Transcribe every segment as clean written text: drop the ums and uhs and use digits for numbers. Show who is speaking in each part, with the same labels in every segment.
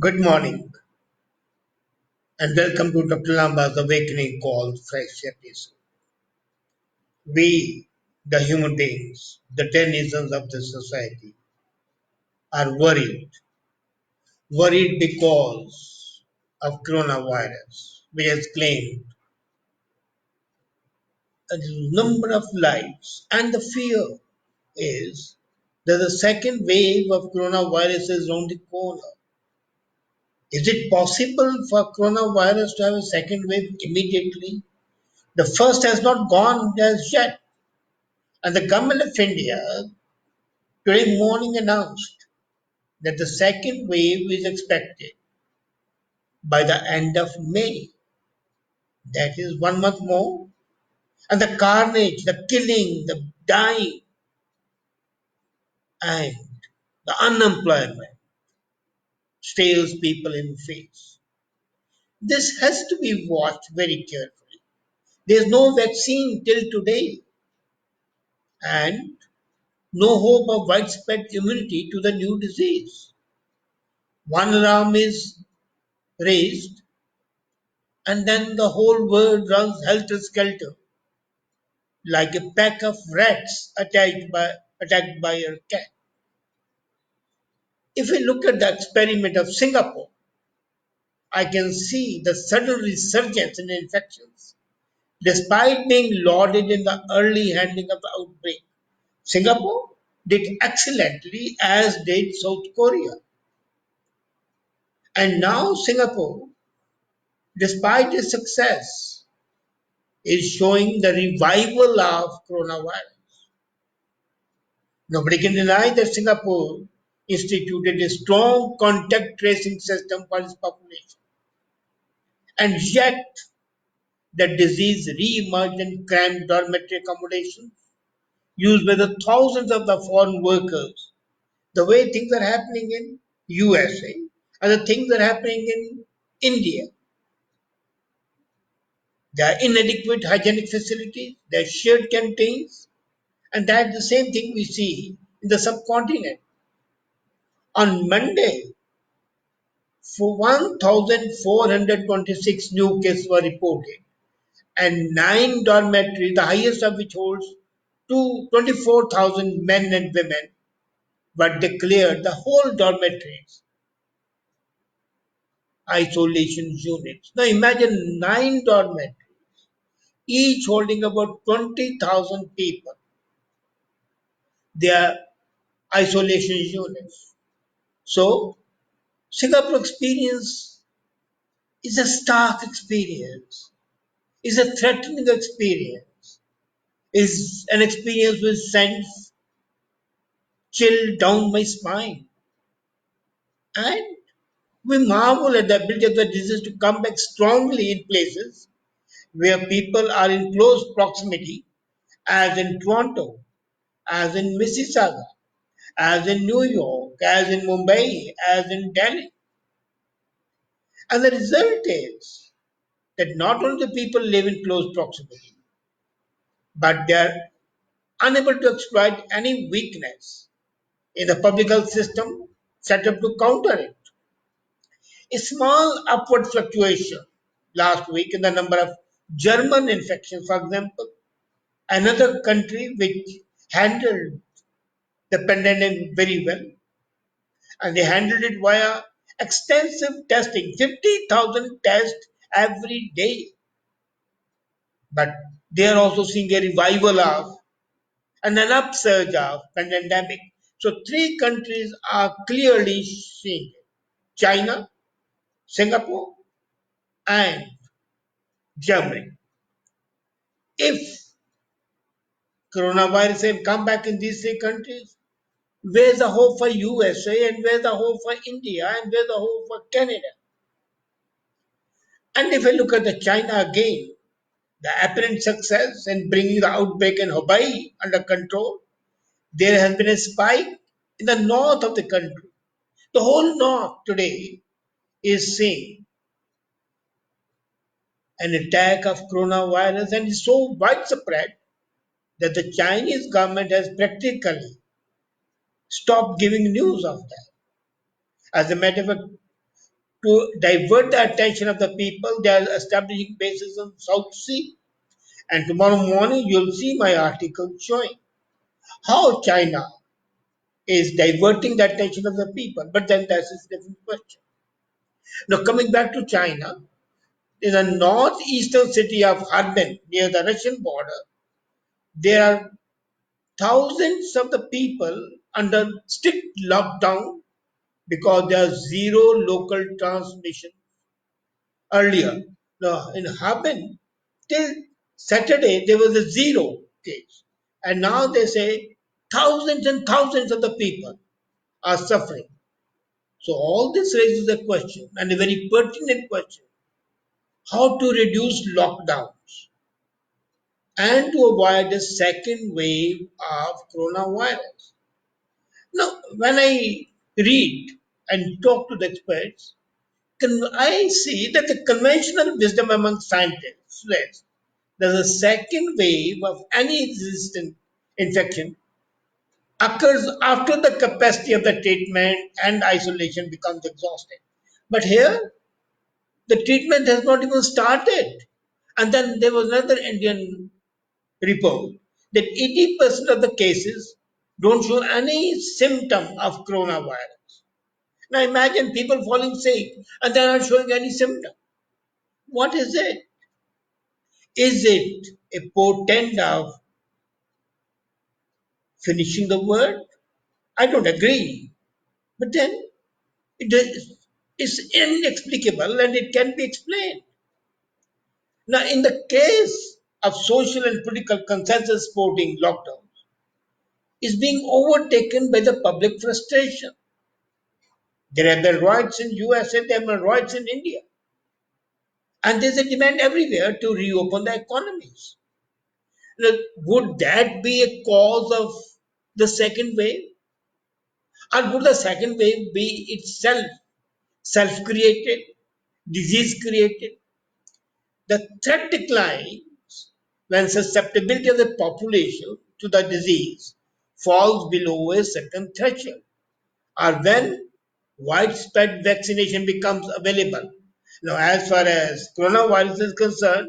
Speaker 1: Good morning and welcome to Dr. Lamba's Awakening Call Fresh episode. We, the human beings, the denizens of the society, are worried because of coronavirus, which has claimed a number of lives. And the fear is that the second wave of coronavirus is around the corner. Is it possible for coronavirus to have a second wave immediately? The first has not gone as yet. And the government of India today morning announced that the second wave is expected by the end of May. That is 1 month more. And the carnage, the killing, the dying, and the unemployment stares people in the face. This has to be watched very carefully. There's no vaccine till today, and no hope of widespread immunity to the new disease. One alarm is raised, and then the whole world runs helter skelter like a pack of rats attacked by a cat. If we look at the experiment of Singapore, I can see the sudden resurgence in infections. Despite being lauded in the early handling of the outbreak, Singapore did excellently, as did South Korea. And now Singapore, despite its success, is showing the revival of coronavirus. Nobody can deny that Singapore instituted a strong contact tracing system for its population. And yet, the disease re-emerged in cramped dormitory accommodations used by the thousands of the foreign workers. The way things are happening in USA and the things that are happening in India. There are inadequate hygienic facilities, there are shared canteens, and that's the same thing we see in the subcontinent. On Monday, for 1,426 new cases were reported, and 9 dormitories, the highest of which holds 24,000 men and women, were declared the whole dormitories isolation units. Now imagine 9 dormitories, each holding about 20,000 people. They are isolation units. So Singapore experience is a stark experience, is a threatening experience, is an experience which sends chill down my spine. And we marvel at the ability of the disease to come back strongly in places where people are in close proximity, as in Toronto, as in Mississauga, as in New York, as in Mumbai, as in Delhi. And the result is that not only the people live in close proximity, but they are unable to exploit any weakness in the public health system set up to counter it. A small upward fluctuation last week in the number of German infections, for example, another country which handled the pandemic very well, and they handled it via extensive testing, 50,000 tests every day. But they are also seeing a revival of and an upsurge of pandemic. So three countries are clearly seeing it: China, Singapore, and Germany. If coronavirus have come back in these three countries, where's the hope for USA and where's the hope for India and where's the hope for Canada? And if I look at the China again, the apparent success in bringing the outbreak in Hubei under control, there has been a spike in the north of the country. The whole north today is seeing an attack of coronavirus and is so widespread that the Chinese government has practically stopped giving news of that. As a matter of fact, To divert the attention of the people, they are establishing bases on South Sea. And tomorrow morning, you'll see my article showing how China is diverting the attention of the people. But then that's a different question. Now, coming back to China, in the northeastern city of Harbin, near the Russian border, there are thousands of the people under strict lockdown because there are zero local transmission earlier. Now, in Harbin, till Saturday, there was a zero case. And now they say thousands and thousands of the people are suffering. So, all this raises a question, and a very pertinent question, how to reduce lockdowns and to avoid a second wave of coronavirus. Now, when I read and talk to the experts, I see that the conventional wisdom among scientists says that the second wave of any existing infection occurs after the capacity of the treatment and isolation becomes exhausted. But here, the treatment has not even started. And then there was another Indian report that 80% of the cases don't show any symptom of coronavirus. Now imagine people falling sick and they're not showing any symptom. What is it? Is it a portent of finishing the word? I don't agree. But then it's inexplicable and it can be explained. Now, in the case of social and political consensus supporting lockdown, is being overtaken by the public frustration. There have been riots in USA, there have been riots in India. And there's a demand everywhere to reopen the economies. Now, would that be a cause of the second wave? Or would the second wave be itself self created, disease created? The threat declines when susceptibility of the population to the disease falls below a certain threshold, or when widespread vaccination becomes available. Now, as far as coronavirus is concerned,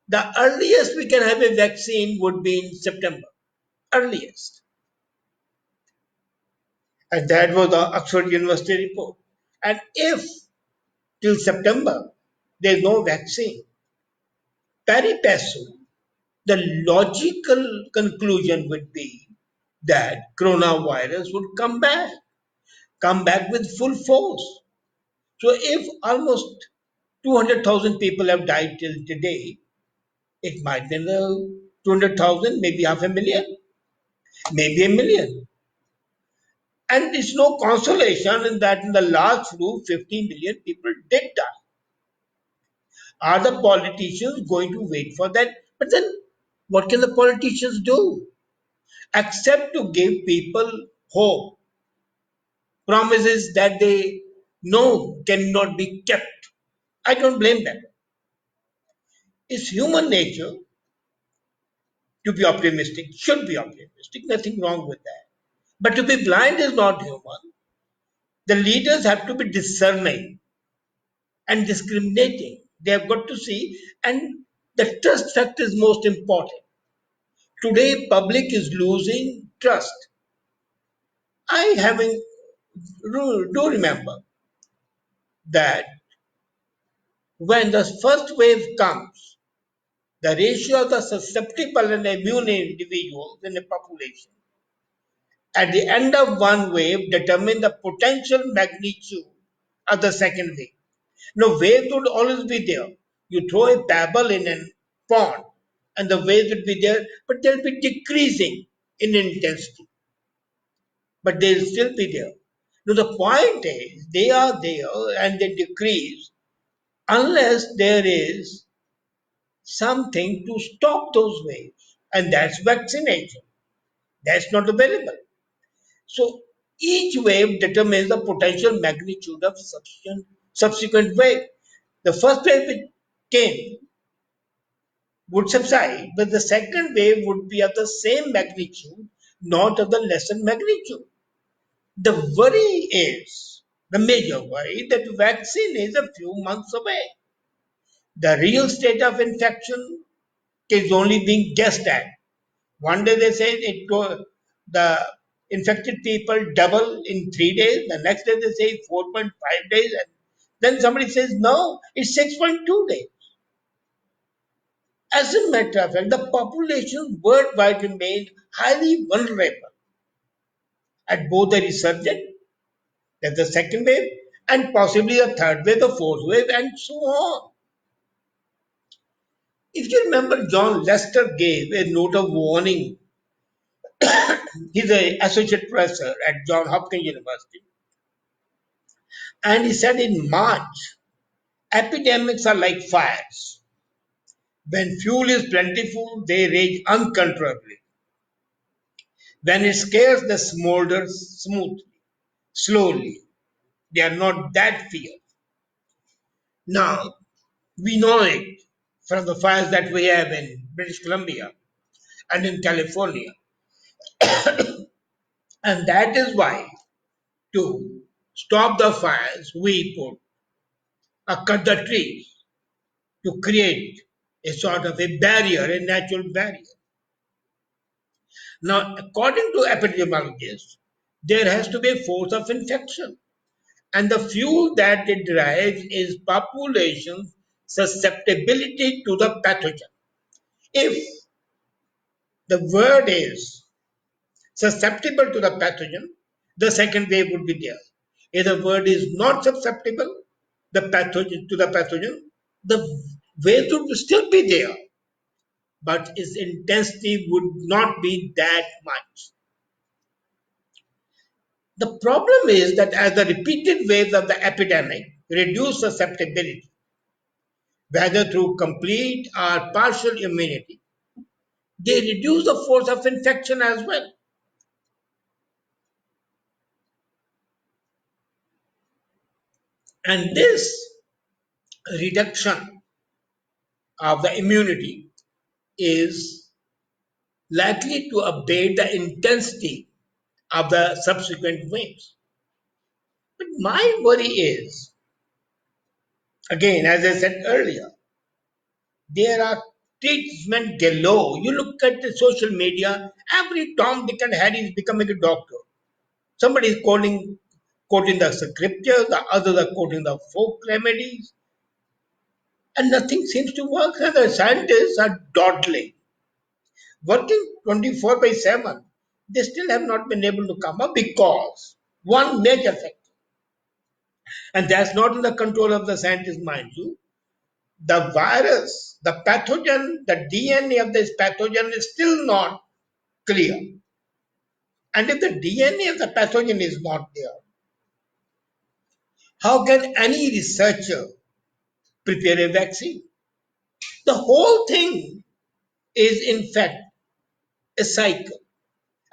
Speaker 1: the earliest we can have a vaccine would be in September. Earliest. And that was the Oxford University report. And if till September there is no vaccine, pari passu, the logical conclusion would be that coronavirus would come back with full force. So if almost 200,000 people have died till today, it might be 200,000, maybe half a million, maybe a million. And it's no consolation in that in the last flu, 50 million people did die. Are the politicians going to wait for that? But then what can the politicians do? Except to give people hope, promises that they know cannot be kept. I don't blame them. It's human nature to be optimistic, should be optimistic, nothing wrong with that. But to be blind is not human. The leaders have to be discerning and discriminating. They have got to see, and the trust factor is most important. Today, public is losing trust. I having do remember that when the first wave comes, the ratio of the susceptible and immune individuals in a population at the end of one wave determine the potential magnitude of the second wave. Now, waves would always be there. You throw a pebble in a pond, and the waves would be there, but they'll be decreasing in intensity, but they'll still be there. Now, the point is, they are there and they decrease unless there is something to stop those waves, and that's vaccination. That's not available. So each wave determines the potential magnitude of subsequent wave. The first wave which came would subside, but the second wave would be of the same magnitude, not of the lesser magnitude. The worry is The major worry that vaccine is a few months away. The real state of infection is only being guessed at. One day they say the infected people double in 3 days. The next day they say 4.5 days. And then somebody says, no, it's 6.2 days. As a matter of fact, the population worldwide remains highly vulnerable at both the resurgent, that's the second wave, and possibly a third wave, the fourth wave, and so on. If you remember, John Lester gave a note of warning. He's an associate professor at Johns Hopkins University. And he said in March, epidemics are like fires. When fuel is plentiful, they rage uncontrollably. When it's scarce, they smolder smoothly, slowly. They are not that fierce. Now, we know it from the fires that we have in British Columbia and in California. And that is why, to stop the fires, we put cut the trees to create a sort of a barrier, a natural barrier. Now, according to epidemiologists, there has to be a force of infection. And the fuel that it drives is population susceptibility to the pathogen. If the word is susceptible to the pathogen, the second wave would be there. If the word is not susceptible to the pathogen, the wave would still be there, but its intensity would not be that much. The problem is that as the repeated waves of the epidemic reduce susceptibility, whether through complete or partial immunity, they reduce the force of infection as well. And this reduction of the immunity is likely to abate the intensity of the subsequent waves. But my worry is, again, as I said earlier, there are treatment galore. You look at the social media, every Tom, Dick, and Harry is becoming a doctor. Somebody is quoting the scriptures, the others are quoting the folk remedies, and nothing seems to work. And the scientists are dawdling, working 24 by 7. They still have not been able to come up because one major factor, and that's not in the control of the scientists, mind you, the virus, the pathogen, the DNA of this pathogen is still not clear. And if the DNA of the pathogen is not there, how can any researcher prepare a vaccine? The whole thing is, in fact, a cycle.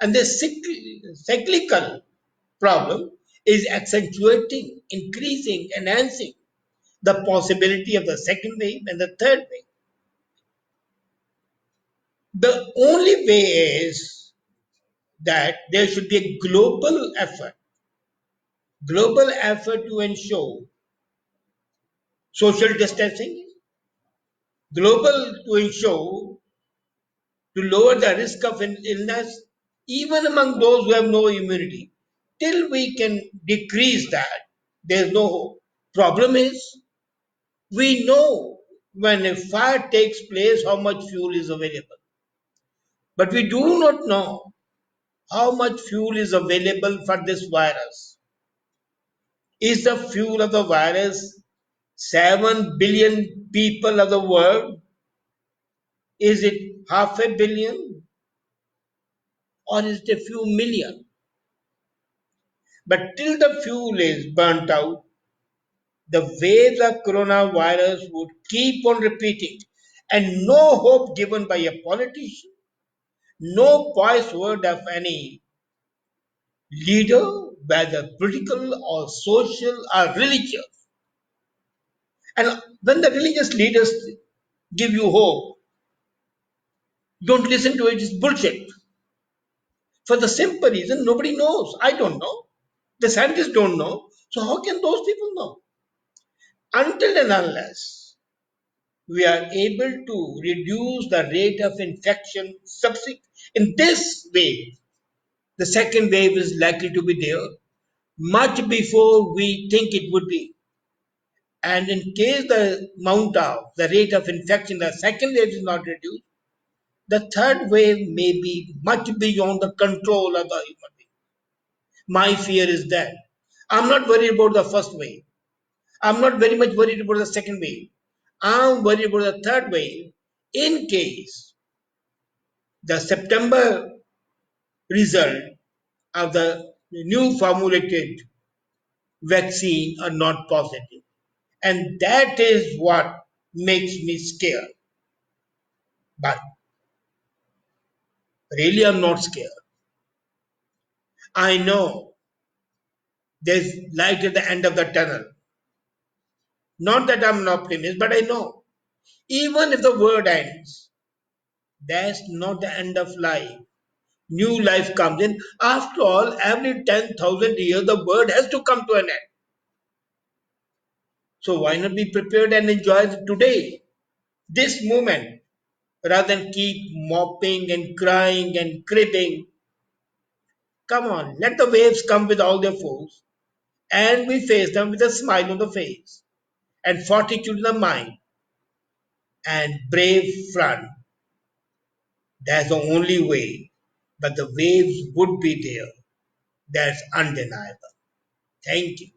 Speaker 1: And this cyclical problem is accentuating, increasing, enhancing the possibility of the second wave and the third wave. The only way is that there should be a global effort to ensure social distancing, global to ensure to lower the risk of illness, even among those who have no immunity. Till we can decrease that, there's no hope. Problem is, we know when a fire takes place how much fuel is available. But we do not know how much fuel is available for this virus. Is the fuel of the virus 7 billion people of the world? Is it half a billion? Or is it a few million? But till the fuel is burnt out, the waves of coronavirus would keep on repeating, and no hope given by a politician, no voice word of any leader, whether political or social or religious. And when the religious leaders give you hope, don't listen to it, it's bullshit. For the simple reason, nobody knows. I don't know. The scientists don't know. So how can those people know? Until and unless we are able to reduce the rate of infection in this wave, the second wave is likely to be there much before we think it would be. And in case the rate of infection, the second wave is not reduced, the third wave may be much beyond the control of the human being. My fear is that I'm not worried about the first wave. I'm not very much worried about the second wave. I'm worried about the third wave in case the September result of the new formulated vaccine are not positive. And that is what makes me scared. But really, I'm not scared. I know there's light at the end of the tunnel. Not that I'm an optimist, but I know even if the world ends, that's not the end of life. New life comes in. After all, every 10,000 years, the world has to come to an end. So why not be prepared and enjoy today, this moment, rather than keep mopping and crying and cribbing? Come on, let the waves come with all their force, and we face them with a smile on the face, and fortitude in the mind, and brave front. That's the only way. But the waves would be there. That's undeniable. Thank you.